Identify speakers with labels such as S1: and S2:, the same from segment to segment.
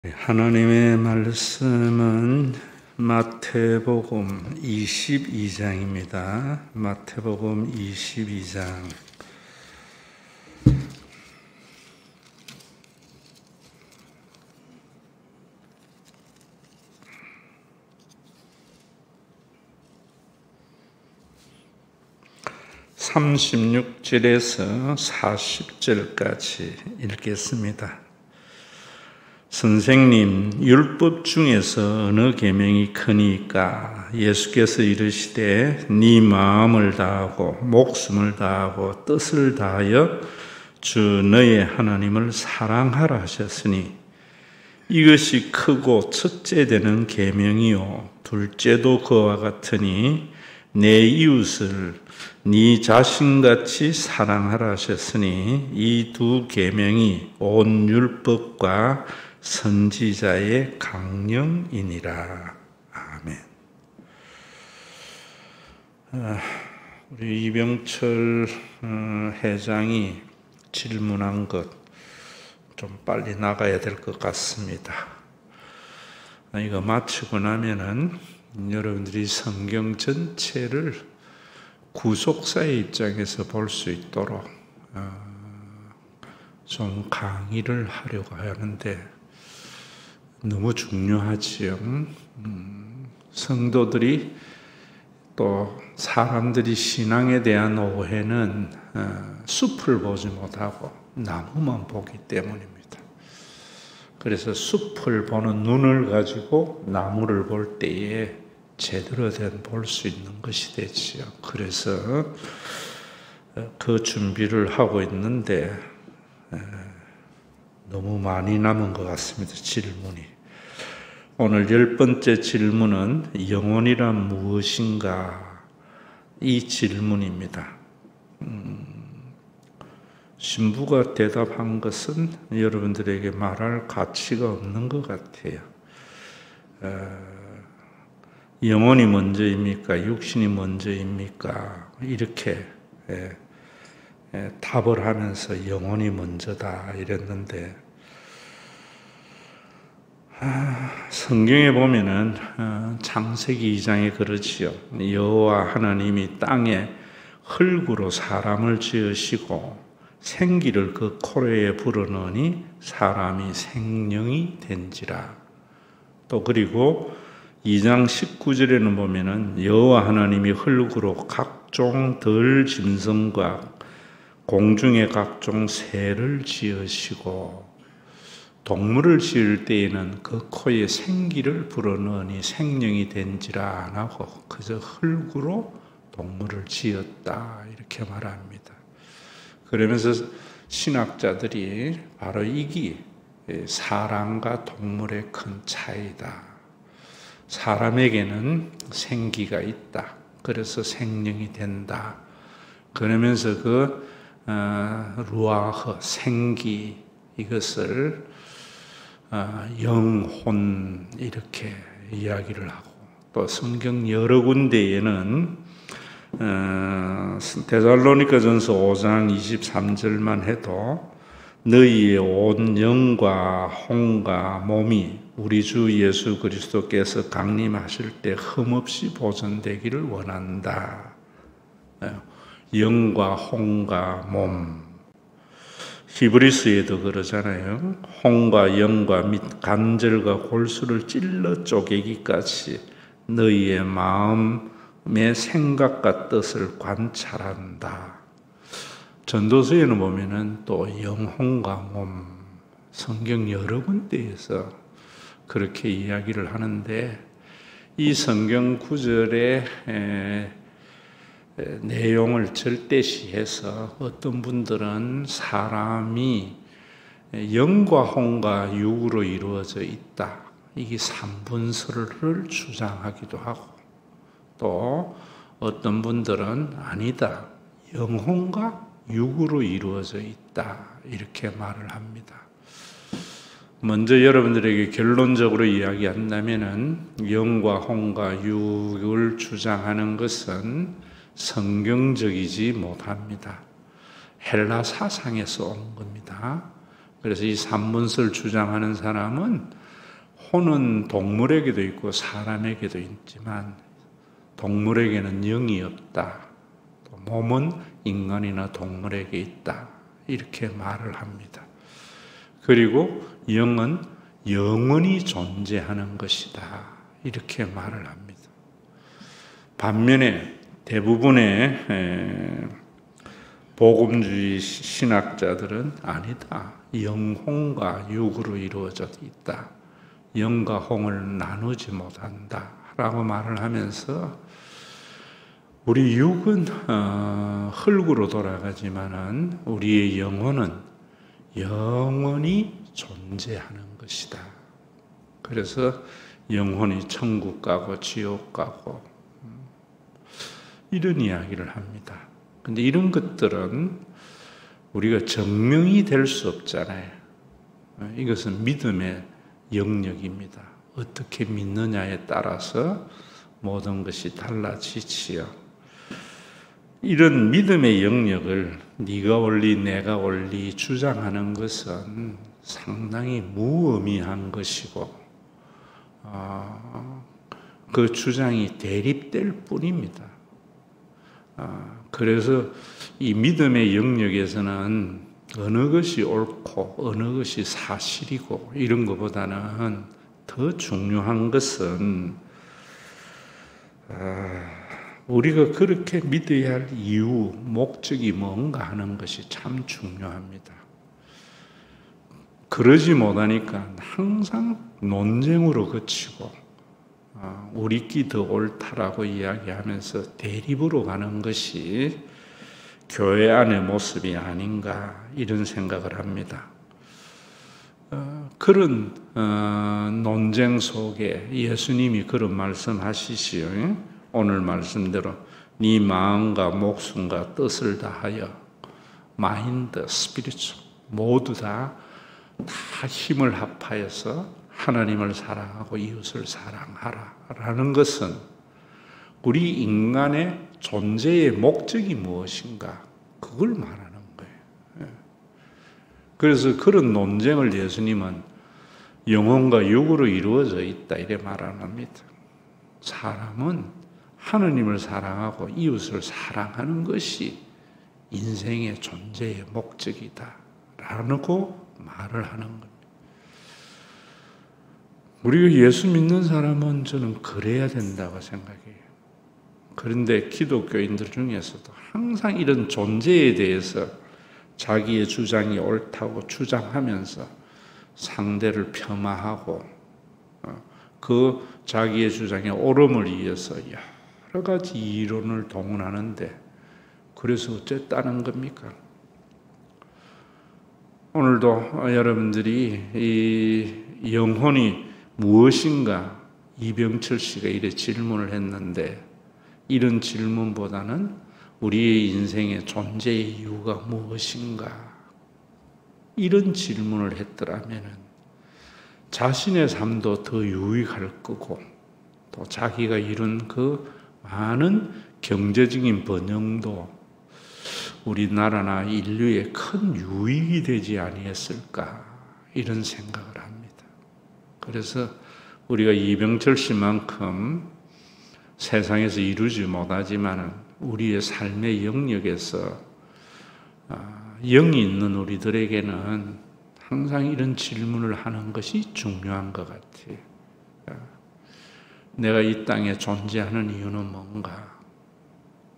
S1: 하나님의 말씀은 마태복음 22장입니다. 마태복음 22장. (36절에서) (40절까지) 읽겠습니다. 선생님, 율법 중에서 어느 계명이 크니까? 예수께서 이르시되 네 마음을 다하고 목숨을 다하고 뜻을 다하여 주 너의 하나님을 사랑하라 하셨으니 이것이 크고 첫째 되는 계명이요 둘째도 그와 같으니 내 이웃을 네 자신같이 사랑하라 하셨으니 이 두 계명이 온 율법과 선지자의 강령이니라. 아멘. 우리 이병철 회장이 질문한 것 좀 빨리 나가야 될 것 같습니다. 이거 마치고 나면은 여러분들이 성경 전체를 구속사의 입장에서 볼 수 있도록 좀 강의를 하려고 하는데 너무 중요하지요. 성도들이 또 사람들이 신앙에 대한 오해는 숲을 보지 못하고 나무만 보기 때문입니다. 그래서 숲을 보는 눈을 가지고 나무를 볼 때에 제대로 된 볼 수 있는 것이 되지요. 그래서 그 준비를 하고 있는데 너무 많이 남은 것 같습니다. 질문이. 오늘 10번째 질문은 영혼이란 무엇인가? 이 질문입니다. 신부가 대답한 것은 여러분들에게 말할 가치가 없는 것 같아요. 영혼이 먼저입니까? 육신이 먼저입니까? 이렇게 답을 하면서 영혼이 먼저다 이랬는데 성경에 보면은 창세기 2장에 그러지요. 여호와 하나님이 땅에 흙으로 사람을 지으시고 생기를 그 코로에 불어넣으니 사람이 생명이 된지라. 또 그리고 2장 19절에는 보면은 여호와 하나님이 흙으로 각종 들 짐승과 공중의 각종 새를 지으시고 동물을 지을 때에는 그 코에 생기를 불어넣으니 생명이 된지라 안 하고 그저 흙으로 동물을 지었다 이렇게 말합니다. 그러면서 신학자들이 바로 이게 사람과 동물의 큰 차이다. 사람에게는 생기가 있다. 그래서 생명이 된다. 그러면서 그 루아흐 생기 이것을 영혼 이렇게 이야기를 하고 또 성경 여러 군데에는 데살로니가전서 5장 23절만 해도 너희의 온 영과 혼과 몸이 우리 주 예수 그리스도께서 강림하실 때 흠없이 보존되기를 원한다. 영과 혼과 몸. 히브리스에도 그러잖아요. 혼과 영과 및 관절과 골수를 찔러 쪼개기까지 너희의 마음의 생각과 뜻을 관찰한다. 전도서에는 보면은 또 영혼과 몸, 성경 여러 군데에서 그렇게 이야기를 하는데 이 성경 구절의 내용을 절대시해서 어떤 분들은 사람이 영과 혼과 육으로 이루어져 있다. 이게 삼분설을 주장하기도 하고 또 어떤 분들은 아니다. 영혼과 육으로 이루어져 있다. 이렇게 말을 합니다. 먼저 여러분들에게 결론적으로 이야기한다면은 영과 혼과 육을 주장하는 것은 성경적이지 못합니다. 헬라 사상에서 온 겁니다. 그래서 이 삼분설 주장하는 사람은 혼은 동물에게도 있고 사람에게도 있지만 동물에게는 영이 없다. 또 몸은 인간이나 동물에게 있다. 이렇게 말을 합니다. 그리고 영은 영원히 존재하는 것이다. 이렇게 말을 합니다. 반면에 대부분의 복음주의 신학자들은 아니다. 영혼과 육으로 이루어져 있다. 영과 홍을 나누지 못한다. 라고 말을 하면서 우리 육은 흙으로 돌아가지만은 우리의 영혼은 영원히 존재하는 것이다. 그래서 영혼이 천국 가고 지옥 가고 이런 이야기를 합니다. 근데 이런 것들은 우리가 증명이 될 수 없잖아요. 이것은 믿음의 영역입니다. 어떻게 믿느냐에 따라서 모든 것이 달라지지요. 이런 믿음의 영역을 네가 옳리 내가 옳리 주장하는 것은 상당히 무의미한 것이고 그 주장이 대립될 뿐입니다. 그래서 이 믿음의 영역에서는 어느 것이 옳고 어느 것이 사실이고 이런 것보다는 더 중요한 것은 우리가 그렇게 믿어야 할 이유, 목적이 뭔가 하는 것이 참 중요합니다. 그러지 못하니까 항상 논쟁으로 그치고 우리끼 더 옳다라고 이야기하면서 대립으로 가는 것이 교회 안의 모습이 아닌가 이런 생각을 합니다. 그런 논쟁 속에 예수님이 그런 말씀하시지요. 오늘 말씀대로 네 마음과 목숨과 뜻을 다하여 마인드, 스피리추 모두 다 힘을 합하여서 하나님을 사랑하고 이웃을 사랑하라 라는 것은 우리 인간의 존재의 목적이 무엇인가 그걸 말하는 거예요. 그래서 그런 논쟁을 예수님은 영혼과 육으로 이루어져 있다 이래 말 안 합니다. 사람은 하나님을 사랑하고 이웃을 사랑하는 것이 인생의 존재의 목적이다 라고 말을 하는 겁니다. 우리가 예수 믿는 사람은 저는 그래야 된다고 생각해요. 그런데 기독교인들 중에서도 항상 이런 존재에 대해서 자기의 주장이 옳다고 주장하면서 상대를 폄하하고 그 자기의 주장의 옳음을 위해서 여러 가지 이론을 동원하는데 그래서 어쨌다는 겁니까? 오늘도 여러분들이 이 영혼이 무엇인가 이병철 씨가 이래 질문을 했는데 이런 질문보다는 우리의 인생의 존재의 이유가 무엇인가 이런 질문을 했더라면 자신의 삶도 더 유익할 거고 또 자기가 이룬 그 많은 경제적인 번영도 우리나라나 인류에 큰 유익이 되지 아니했을까 이런 생각을 합니다. 그래서 우리가 이병철 씨만큼 세상에서 이루지 못하지만 우리의 삶의 영역에서 영이 있는 우리들에게는 항상 이런 질문을 하는 것이 중요한 것 같아요. 내가 이 땅에 존재하는 이유는 뭔가?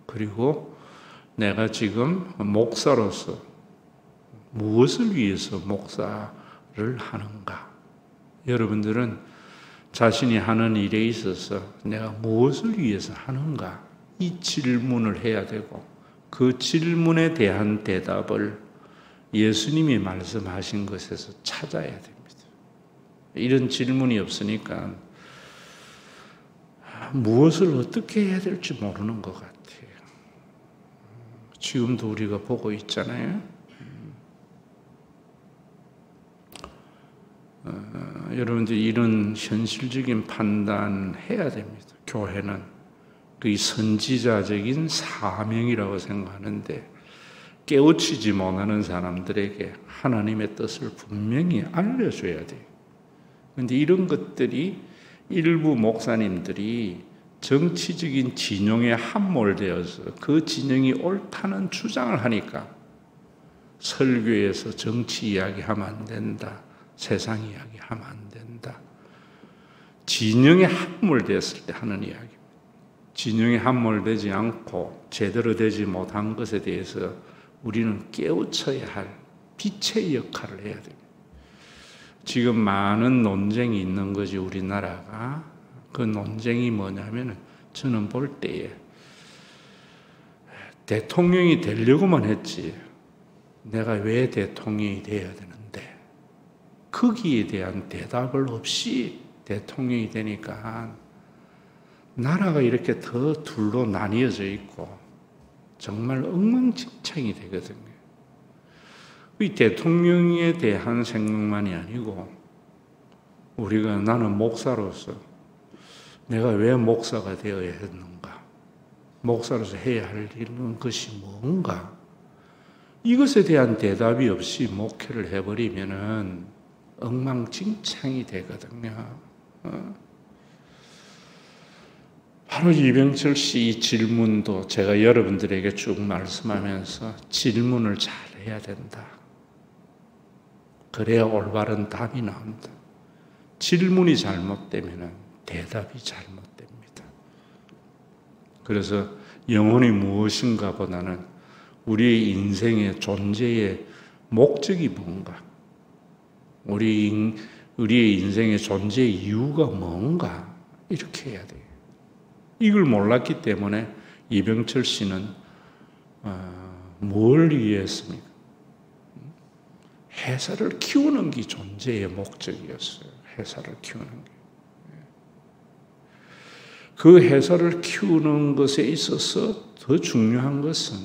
S1: 그리고 내가 지금 목사로서 무엇을 위해서 목사를 하는가? 여러분들은 자신이 하는 일에 있어서 내가 무엇을 위해서 하는가? 이 질문을 해야 되고 그 질문에 대한 대답을 예수님이 말씀하신 것에서 찾아야 됩니다. 이런 질문이 없으니까 무엇을 어떻게 해야 될지 모르는 것 같아요. 지금도 우리가 보고 있잖아요. 여러분들이 이런 현실적인 판단 해야 됩니다. 교회는 그 선지자적인 사명이라고 생각하는데 깨우치지 못하는 사람들에게 하나님의 뜻을 분명히 알려줘야 돼요. 그런데 이런 것들이 일부 목사님들이 정치적인 진영에 함몰되어서 그 진영이 옳다는 주장을 하니까 설교에서 정치 이야기하면 안 된다. 세상 이야기하면 안 된다. 진영에 함몰되었을 때 하는 이야기입니다. 진영에 함몰되지 않고 제대로 되지 못한 것에 대해서 우리는 깨우쳐야 할 빛의 역할을 해야 됩니다. 지금 많은 논쟁이 있는 거지 우리나라가. 그 논쟁이 뭐냐면 저는 볼 때에 대통령이 되려고만 했지 내가 왜 대통령이 돼야 되는데 거기에 대한 대답을 없이 대통령이 되니까 나라가 이렇게 더 둘로 나뉘어져 있고 정말 엉망진창이 되거든요. 이 대통령에 대한 생각만이 아니고 우리가 나는 목사로서 내가 왜 목사가 되어야 했는가? 목사로서 해야 할 일은 것이 뭔가? 이것에 대한 대답이 없이 목회를 해버리면은 엉망진창이 되거든요. 바로 이병철 씨 이 질문도 제가 여러분들에게 쭉 말씀하면서 질문을 잘 해야 된다. 그래야 올바른 답이 나온다. 질문이 잘못되면 대답이 잘못됩니다. 그래서 영혼이 무엇인가 보다는 우리의 인생의 존재의 목적이 뭔가, 우리의 인생의 존재의 이유가 뭔가 이렇게 해야 돼요. 이걸 몰랐기 때문에 이병철 씨는 뭘 위해했습니까? 회사를 키우는 게 존재의 목적이었어요. 회사를 키우는 게. 그 회사를 키우는 것에 있어서 더 중요한 것은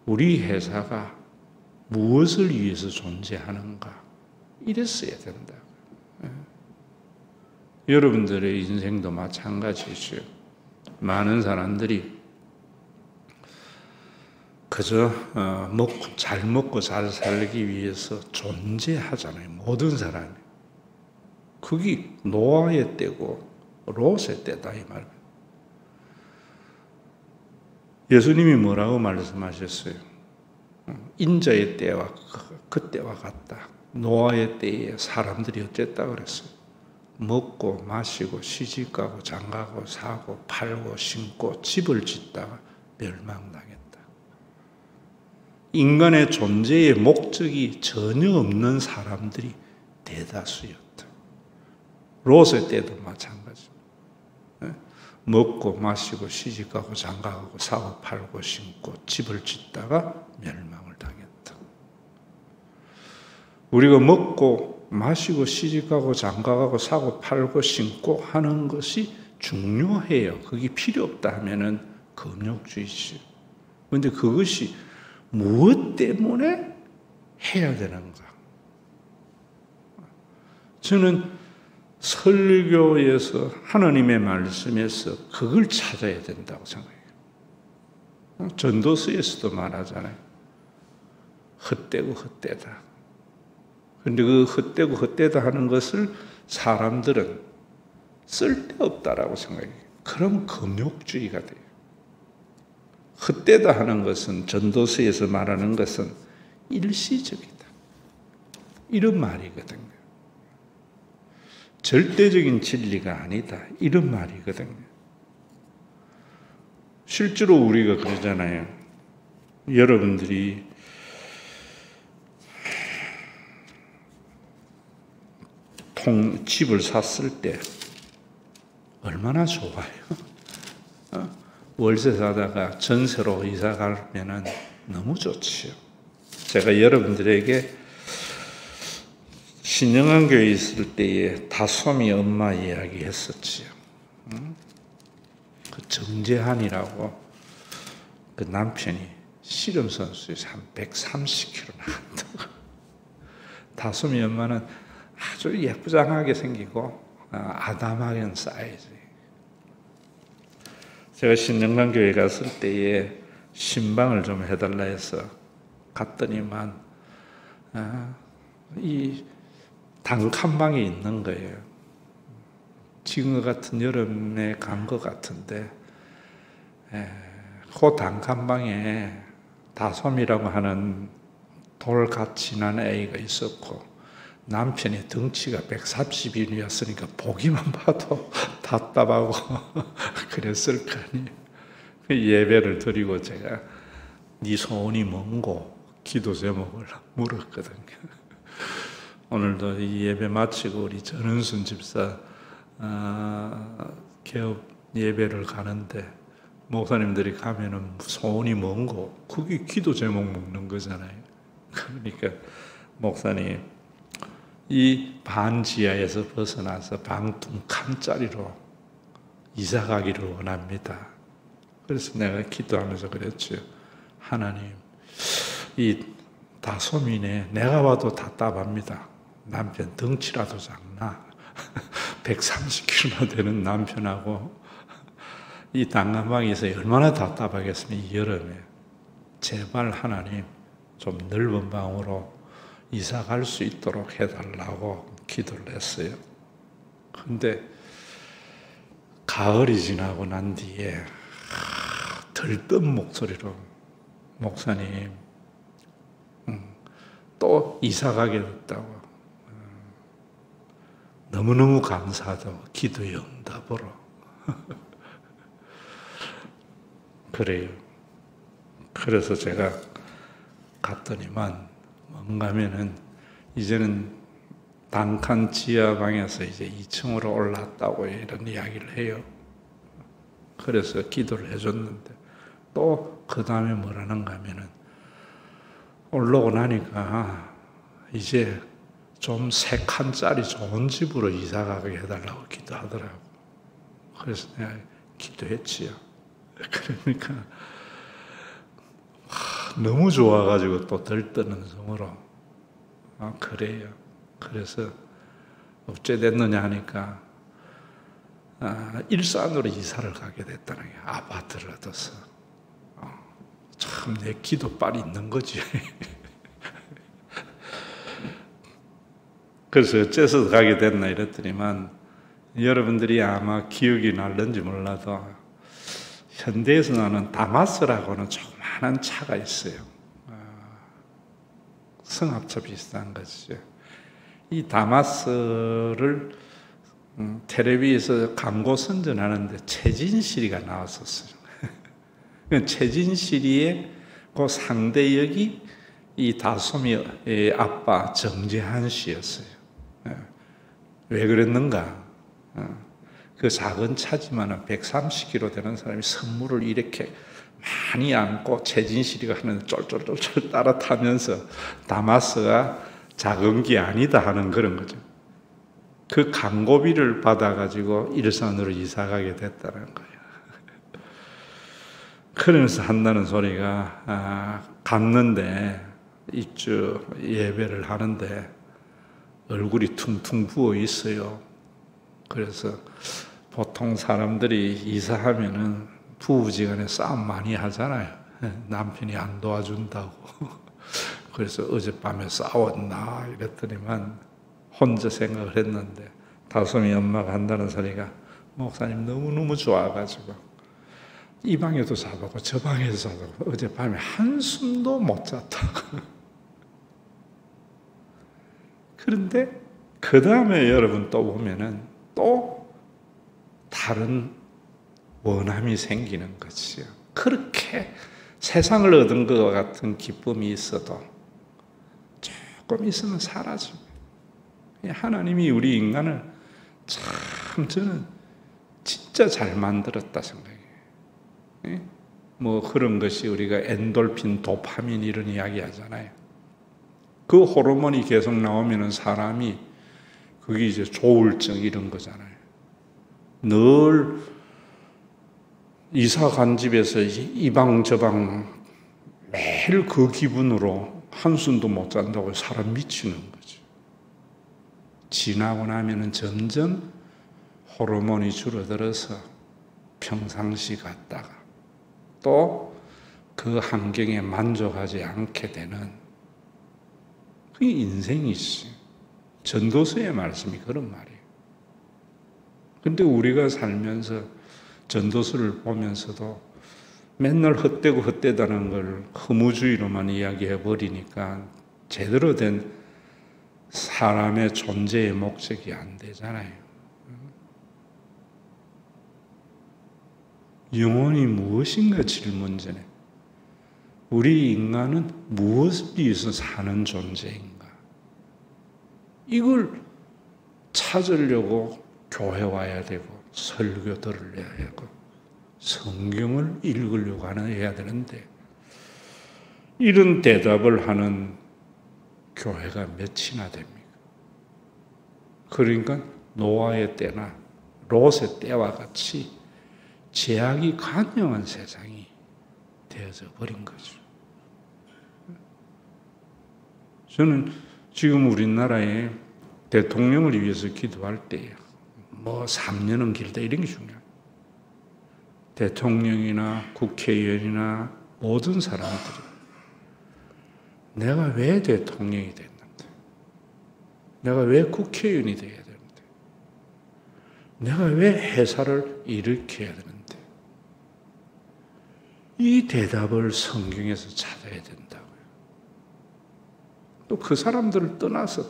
S1: 우리 회사가 무엇을 위해서 존재하는가 이랬어야 된다. 여러분들의 인생도 마찬가지죠. 많은 사람들이 그저 잘 먹고 잘 살기 위해서 존재하잖아요. 모든 사람이. 그게 노아의 때고 롯의 때다 이 말입니다. 예수님이 뭐라고 말씀하셨어요? 인자의 때와 그 때와 같다. 노아의 때에 사람들이 어쨌다 그랬어요? 먹고 마시고 시집가고 장가고 사고 팔고 신고 집을 짓다가 멸망당했다. 인간의 존재의 목적이 전혀 없는 사람들이 대다수였다. 롯의 때도 마찬가지입니다. 먹고 마시고 시집가고 장가가고 사고 팔고 신고 집을 짓다가 멸망을 당했다. 우리가 먹고 마시고 시집가고 장가가고 사고 팔고 신고 하는 것이 중요해요. 그게 필요 없다 하면은 금욕주의지. 그런데 그것이 무엇 때문에 해야 되는가? 저는 설교에서 하나님의 말씀에서 그걸 찾아야 된다고 생각해요. 전도서에서도 말하잖아요. 헛되고 헛되다. 그런데 그 헛되고 헛되다 하는 것을 사람들은 쓸데없다라고 생각해요. 그럼 금욕주의가 돼요. 헛되다 하는 것은 전도서에서 말하는 것은 일시적이다. 이런 말이거든요. 절대적인 진리가 아니다. 이런 말이거든요. 실제로 우리가 그러잖아요. 여러분들이 집을 샀을 때 얼마나 좋아요. 월세 사다가 전세로 이사 가면은 너무 좋지요. 제가 여러분들에게 신영한교회에 있을 때에 다솜이 엄마 이야기 했었지요. 그 정재한이라고 그 남편이 씨름선수에서 한 130kg 나간다고. 다솜이 엄마는 아주 예쁘장하게 생기고 아담하게 사이즈. 제가 신영관교회 갔을 때에 신방을 좀 해달라 해서 갔더니만 이 단칸방에 있는 거예요. 지금 같은 여름에 간 것 같은데 그 단칸방에 다솜이라고 하는 돌같이 난 애가 있었고 남편의 덩치가 130인이었으니까 보기만 봐도 답답하고 그랬을 거 아니에요. 예배를 드리고 제가 네 소원이 뭔고 기도 제목을 물었거든요. 오늘도 이 예배 마치고 우리 전은순 집사 개업 예배를 가는데 목사님들이 가면은 소원이 뭔고 그게 기도 제목 묻는 거잖아요. 그러니까 목사님 이 반지하에서 벗어나서 방 두 칸짜리로 이사 가기를 원합니다. 그래서 내가 기도하면서 그랬죠. 하나님 이 다솜이네 내가 봐도 답답합니다. 남편 덩치라도 작나 130kg나 되는 남편하고 이 단칸방에서 얼마나 답답하겠습니까? 이 여름에 제발 하나님 좀 넓은 방으로 이사 갈 수 있도록 해달라고 기도를 했어요. 근데 가을이 지나고 난 뒤에 들뜬 목소리로 목사님 또 이사 가게 됐다고 너무너무 감사하다고 기도의 응답으로 그래요. 그래서 제가 갔더니만 뭔가 하면은 이제는 단칸 지하방에서 이제 2층으로 올랐다고 이런 이야기를 해요. 그래서 기도를 해줬는데 또 그 다음에 뭐라는가 하면은 올라오고 나니까 이제 좀 3칸짜리 좋은 집으로 이사 가게 해달라고 기도하더라고. 그래서 내가 기도했지요. 그러니까 너무 좋아가지고 또 들뜨는 성으로 그래요. 그래서 어째 됐느냐 하니까 일산으로 이사를 가게 됐다는 게 아파트를 얻어서 참 내 기도빨이 있는 거지. 그래서 어째서 가게 됐나 이랬더니만 여러분들이 아마 기억이 날는지 몰라도 현대에서 나는 다마스라고는 조그마한 차가 있어요. 승합차 비슷한 것이죠. 이 다마스를 텔레비에서 광고 선전하는데 최진실이가 나왔었어요. 최진실이의 그 상대 역이 이 다솜이의 아빠 정재한 씨였어요. 왜 그랬는가? 그 작은 차지만 130kg 되는 사람이 선물을 이렇게 많이 안고 최진실이가 하는 쫄쫄쫄쫄 따라 타면서 다마스가 작은 게 아니다 하는 그런 거죠. 그 광고비를 받아가지고 일산으로 이사가게 됐다는 거예요. 그러면서 한다는 소리가 갔는데 입주 예배를 하는데 얼굴이 퉁퉁 부어 있어요. 그래서 보통 사람들이 이사하면은 부부지간에 싸움 많이 하잖아요. 남편이 안 도와준다고. 그래서 어젯밤에 싸웠나 이랬더니만 혼자 생각을 했는데 다솜이 엄마가 한다는 소리가 목사님 너무너무 좋아가지고 이 방에도 자고 저 방에도 자고 어젯밤에 한숨도 못 잤다고. 그런데 그 다음에 여러분 또 보면은 또 다른 원함이 생기는 거지요. 그렇게 세상을 얻은 것 같은 기쁨이 있어도 조금 있으면 사라지고 하나님이 우리 인간을 참 저는 진짜 잘 만들었다 생각해요. 뭐 그런 것이 우리가 엔돌핀, 도파민 이런 이야기 하잖아요. 그 호르몬이 계속 나오면 사람이 그게 이제 조울증 이런 거잖아요. 늘 이사 간 집에서 이 방 저 방 매일 그 기분으로 한숨도 못 잔다고 사람 미치는 거죠. 지나고 나면은 점점 호르몬이 줄어들어서 평상시 갔다가 또 그 환경에 만족하지 않게 되는 그게 인생이지. 전도서의 말씀이 그런 말이에요. 근데 우리가 살면서 전도서를 보면서도 맨날 헛되고 헛되다는 걸 허무주의로만 이야기해 버리니까 제대로 된 사람의 존재의 목적이 안 되잖아요. 영혼이 무엇인가 질문전에 우리 인간은 무엇을 위해서 사는 존재인가? 이걸 찾으려고 교회 와야 되고 설교 들으려야 하고 성경을 읽으려고 해야 되는데 이런 대답을 하는 교회가 몇이나 됩니까? 그러니까 노아의 때나 롯의 때와 같이 죄악이 간영한 세상이 되어져 버린 거죠. 저는 지금 우리나라에 대통령을 위해서 기도할 때 뭐 3년은 길다 이런 게 중요해요. 대통령이나 국회의원이나 모든 사람들이 내가 왜 대통령이 됐는데, 내가 왜 국회의원이 돼야 되는데, 내가 왜 회사를 일으켜야 되는데, 이 대답을 성경에서 찾아야 된다고요. 또 그 사람들을 떠나서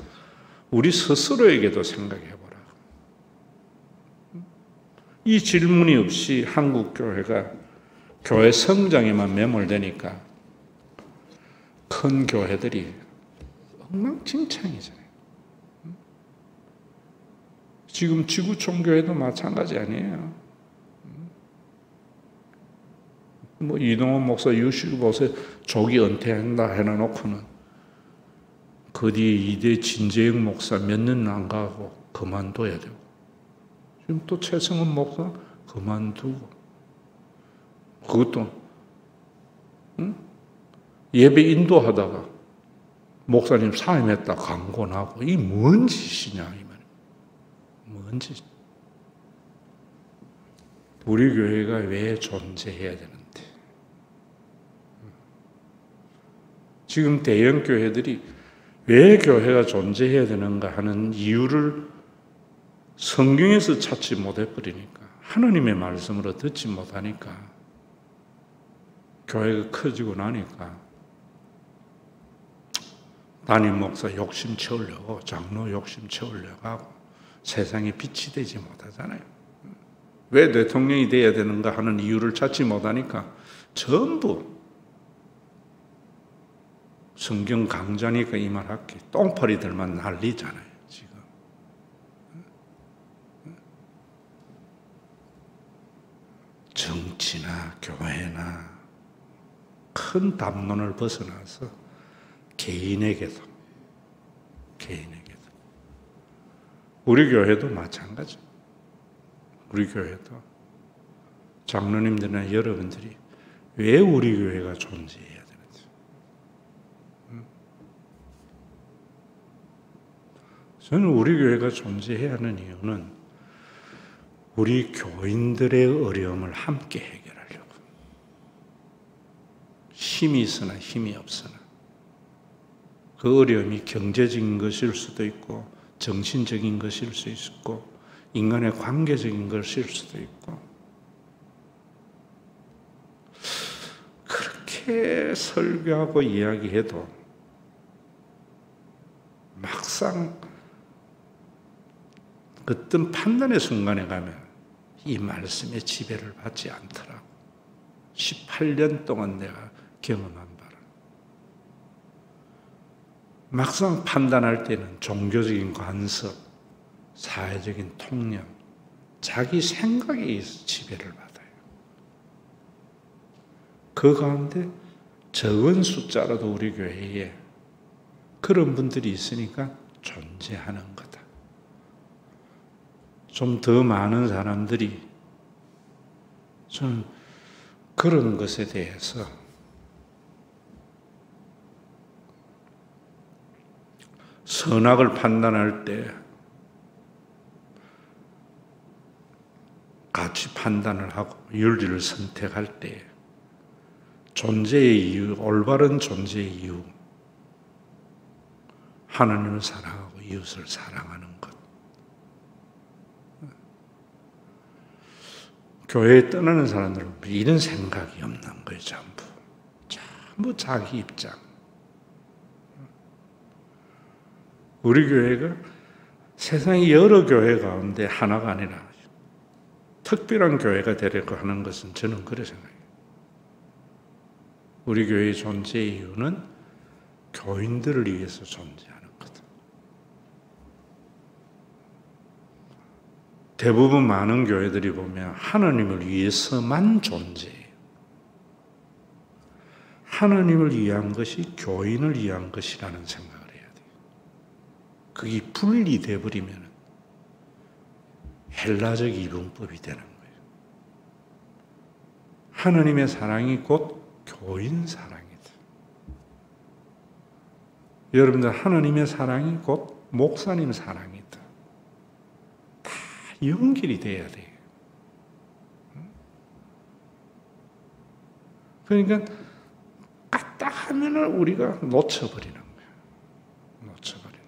S1: 우리 스스로에게도 생각해 보라. 이 질문이 없이 한국 교회가 교회 성장에만 매몰되니까 큰 교회들이 엉망진창이잖아요. 지금 지구촌교회도 마찬가지 아니에요. 뭐 이동원 목사 65세 조기 은퇴한다 해놔놓고는 그 뒤에 이대 진재영 목사 몇 년 안 가고 그만둬야 되고 지금 또 최승원 목사 그만두고 그것도 예배 인도하다가 목사님 사임했다 강권하고 이 뭔 짓이냐 이 말이에요. 뭔 짓? 우리 교회가 왜 존재해야 되는데? 지금 대형 교회들이 왜 교회가 존재해야 되는가 하는 이유를 성경에서 찾지 못해버리니까 하나님의 말씀으로 듣지 못하니까 교회가 커지고 나니까 담임 목사 욕심 채우려고 장로 욕심 채우려고 하고 세상에 빛이 되지 못하잖아요. 왜 대통령이 돼야 되는가 하는 이유를 찾지 못하니까 전부 성경 강좌니까 이 말 할게 똥파리들만 난리잖아요. 지금 정치나 교회나 큰 담론을 벗어나서 개인에게도 우리 교회도 마찬가지. 우리 교회도 장로님들이나 여러분들이 왜 우리 교회가 존재해야 되는지. 저는 우리 교회가 존재해야 하는 이유는 우리 교인들의 어려움을 함께 해결하려고. 힘이 있으나 힘이 없으나 그 어려움이 경제적인 것일 수도 있고 정신적인 것일 수 있고 인간의 관계적인 것일 수도 있고 그렇게 설교하고 이야기해도 막상 어떤 판단의 순간에 가면 이 말씀의 지배를 받지 않더라고. 18년 동안 내가 경험한 바라. 막상 판단할 때는 종교적인 관습, 사회적인 통념, 자기 생각에 의해서 지배를 받아요. 그 가운데 적은 숫자라도 우리 교회에 그런 분들이 있으니까 존재하는 거다. 좀 더 많은 사람들이 저는 그런 것에 대해서 선악을 판단할 때 같이 판단을 하고 윤리를 선택할 때 존재의 이유, 올바른 존재의 이유, 하나님을 사랑하고 이웃을 사랑하는 것. 교회에 떠나는 사람들은 이런 생각이 없는 거예요. 전부 자기 입장. 우리 교회가 세상의 여러 교회 가운데 하나가 아니라 특별한 교회가 되려고 하는 것은 저는 그렇게 생각해요. 우리 교회의 존재의 이유는 교인들을 위해서 존재하는 거다. 대부분 많은 교회들이 보면 하나님을 위해서만 존재해요. 하나님을 위한 것이 교인을 위한 것이라는 생각을 해야 돼요. 그게 분리돼 버리면 헬라적 이분법이 되는 거예요. 하나님의 사랑이 곧 교인 사랑이다. 여러분들 하나님의 사랑이 곧 목사님 사랑이다. 다 연결이 돼야 돼요. 그러니까 딱 하면은 우리가 놓쳐버리는 거예요. 놓쳐버리는.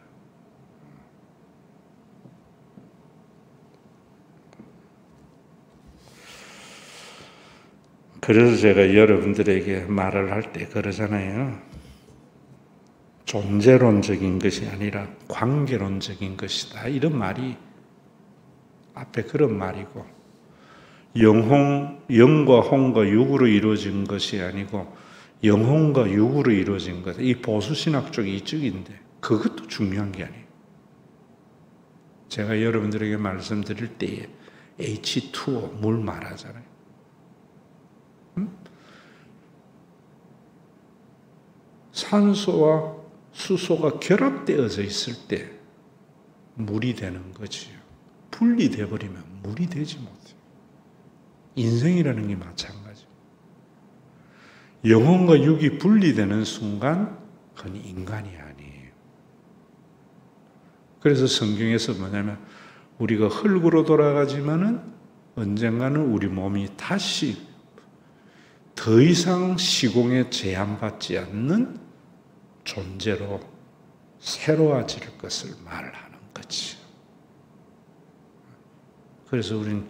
S1: 그래서 제가 여러분들에게 말을 할 때 그러잖아요. 존재론적인 것이 아니라 관계론적인 것이다. 이런 말이 앞에 그런 말이고, 영과 혼과 육으로 이루어진 것이 아니고 영혼과 육으로 이루어진 것. 이 보수신학 쪽이 이쪽인데 그것도 중요한 게 아니에요. 제가 여러분들에게 말씀드릴 때에 H2O 물 말하잖아요. 산소와 수소가 결합되어져 있을 때 물이 되는 거지요. 분리돼 버리면 물이 되지 못해요. 인생이라는 게 마찬가지예요. 영혼과 육이 분리되는 순간 그건 인간이 아니에요. 그래서 성경에서 뭐냐면 우리가 흙으로 돌아가지만은 언젠가는 우리 몸이 다시 더 이상 시공에 제한받지 않는 존재로 새로워질 것을 말하는 거지. 그래서 우리는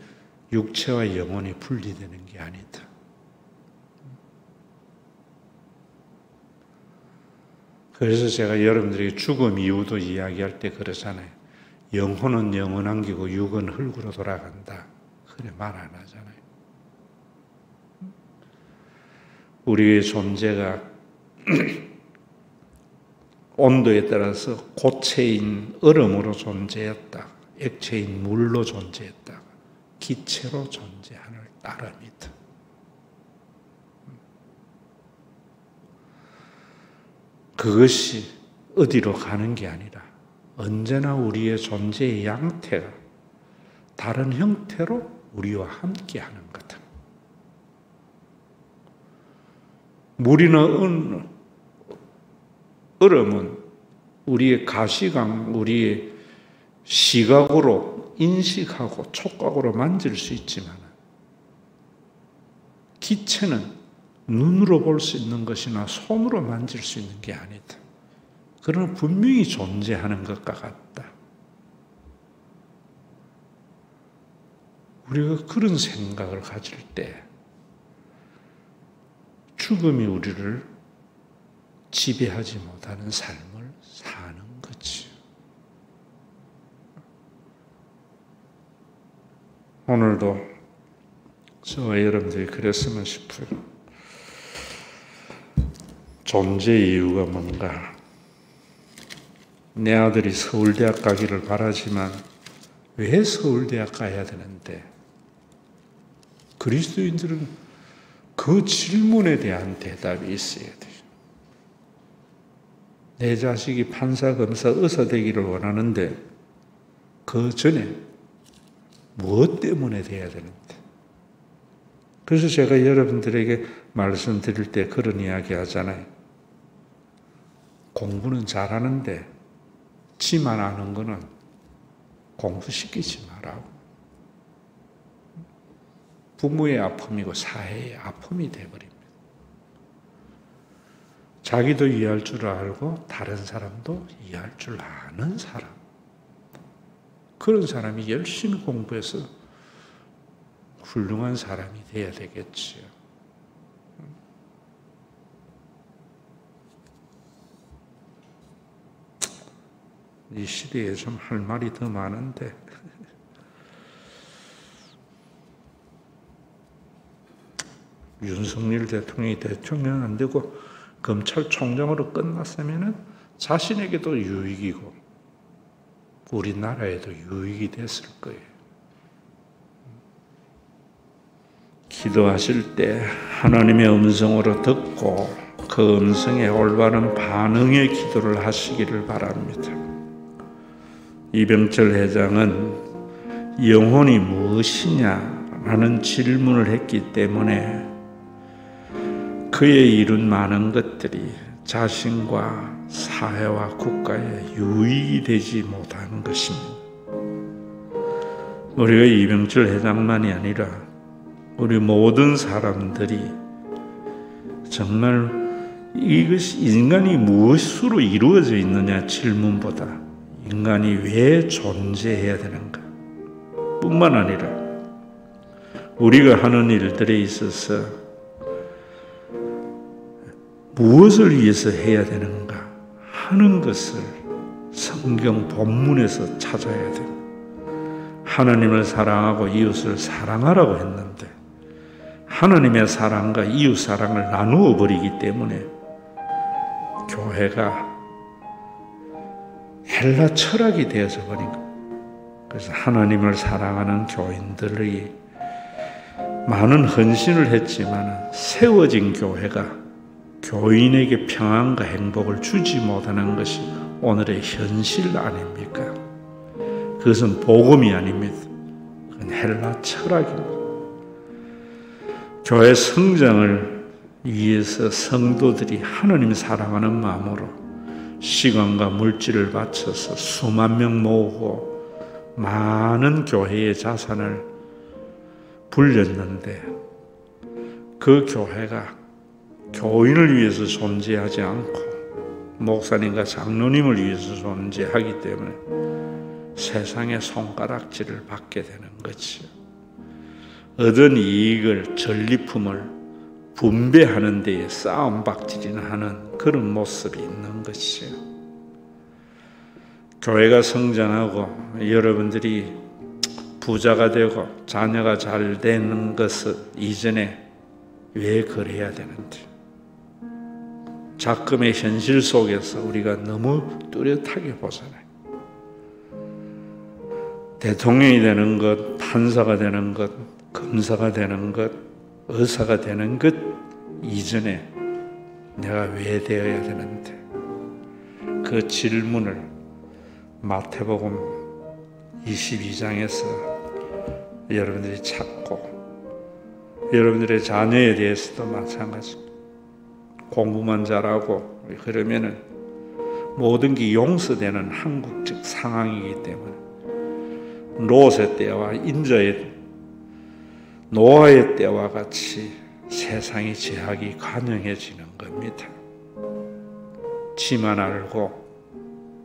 S1: 육체와 영혼이 분리되는 게 아니다. 그래서 제가 여러분들에게 죽음 이후도 이야기할 때 그러잖아요. 영혼은 영원한 게고 육은 흙으로 돌아간다. 그래 말 안 하잖아요. 우리의 존재가 온도에 따라서 고체인 얼음으로 존재했다. 액체인 물로 존재했다. 기체로 존재하는 따름이다. 그것이 어디로 가는 게 아니라 언제나 우리의 존재의 양태가 다른 형태로 우리와 함께하는 거다. 물이나 얼음은 우리의 가시광, 우리의 시각으로 인식하고 촉각으로 만질 수 있지만 기체는 눈으로 볼 수 있는 것이나 손으로 만질 수 있는 게 아니다. 그러나 분명히 존재하는 것과 같다. 우리가 그런 생각을 가질 때 죽음이 우리를 지배하지 못하는 삶을 사는 거지. 오늘도 저와 여러분들이 그랬으면 싶어요. 존재의 이유가 뭔가? 내 아들이 서울대학 가기를 바라지만 왜 서울대학 가야 되는데? 그리스도인들은 그 질문에 대한 대답이 있어야 돼요. 내 자식이 판사, 검사, 의사 되기를 원하는데 그 전에 무엇 때문에 돼야 되는데? 그래서 제가 여러분들에게 말씀드릴 때 그런 이야기 하잖아요. 공부는 잘하는데 지만 아는 거는 공부시키지 말라고. 부모의 아픔이고 사회의 아픔이 되어버립니다. 자기도 이해할 줄 알고 다른 사람도 이해할 줄 아는 사람. 그런 사람이 열심히 공부해서 훌륭한 사람이 돼야 되겠지요. 이 시대에 좀 할 말이 더 많은데 윤석열 대통령이 대통령 안 되고 검찰총장으로 끝났으면 자신에게도 유익이고 우리나라에도 유익이 됐을 거예요. 기도하실 때 하나님의 음성으로 듣고 그 음성에 올바른 반응의 기도를 하시기를 바랍니다. 이병철 회장은 영혼이 무엇이냐라는 질문을 했기 때문에 그의 이룬 많은 것들이 자신과 사회와 국가에 유익이 되지 못하는 것입니다. 우리가 이병철 회장만이 아니라 우리 모든 사람들이 정말 이것이 인간이 무엇으로 이루어져 있느냐 질문보다 인간이 왜 존재해야 되는가 뿐만 아니라 우리가 하는 일들에 있어서 무엇을 위해서 해야 되는가 하는 것을 성경 본문에서 찾아야 됩니다. 하나님을 사랑하고 이웃을 사랑하라고 했는데 하나님의 사랑과 이웃 사랑을 나누어 버리기 때문에 교회가 헬라 철학이 되어져 버린 거예요. 그래서 하나님을 사랑하는 교인들이 많은 헌신을 했지만 세워진 교회가 교인에게 평안과 행복을 주지 못하는 것이 오늘의 현실 아닙니까? 그것은 복음이 아닙니다. 그건 헬라 철학입니다. 교회 성장을 위해서 성도들이 하나님 사랑하는 마음으로 시간과 물질을 바쳐서 수만 명 모으고 많은 교회의 자산을 불렸는데 그 교회가 교인을 위해서 존재하지 않고 목사님과 장로님을 위해서 존재하기 때문에 세상의 손가락질을 받게 되는 거지요. 얻은 이익을 전리품을 분배하는 데에 싸움박질이나 하는 그런 모습이 있는 것이요. 교회가 성장하고 여러분들이 부자가 되고 자녀가 잘 되는 것을 이전에 왜 그래야 되는지 작금의 현실 속에서 우리가 너무 뚜렷하게 보잖아요. 대통령이 되는 것, 판사가 되는 것, 검사가 되는 것, 의사가 되는 것 이전에 내가 왜 되어야 되는데 그 질문을 마태복음 22장에서 여러분들이 찾고 여러분들의 자녀에 대해서도 마찬가지입니다. 공부만 잘하고 그러면은 모든 게 용서되는 한국적 상황이기 때문에 롯의 때와 인자의 노아의 때와 같이 세상의 제약이 관영해지는 겁니다. 지만 알고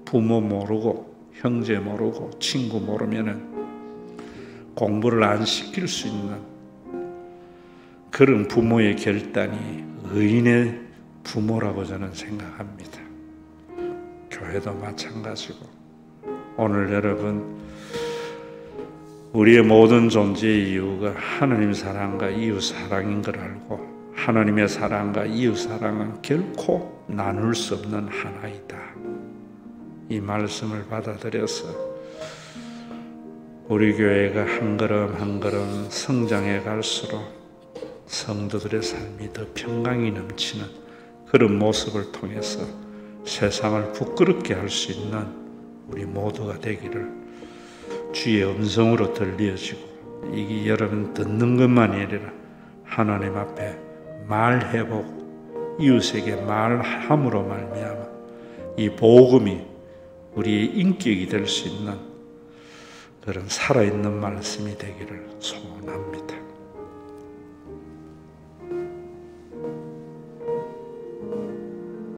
S1: 부모 모르고 형제 모르고 친구 모르면은 공부를 안 시킬 수 있는 그런 부모의 결단이 의인의 부모라고 저는 생각합니다. 교회도 마찬가지고 오늘 여러분 우리의 모든 존재의 이유가 하나님 사랑과 이웃 사랑인 걸 알고 하나님의 사랑과 이웃 사랑은 결코 나눌 수 없는 하나이다. 이 말씀을 받아들여서 우리 교회가 한 걸음 한 걸음 성장해 갈수록 성도들의 삶이 더 평강이 넘치는 그런 모습을 통해서 세상을 부끄럽게 할 수 있는 우리 모두가 되기를 주의 음성으로 들려지고 이게 여러분 듣는 것만이 아니라 하나님 앞에 말해보고 이웃에게 말함으로 말미암아 이 복음이 우리의 인격이 될 수 있는 그런 살아있는 말씀이 되기를 소원합니다.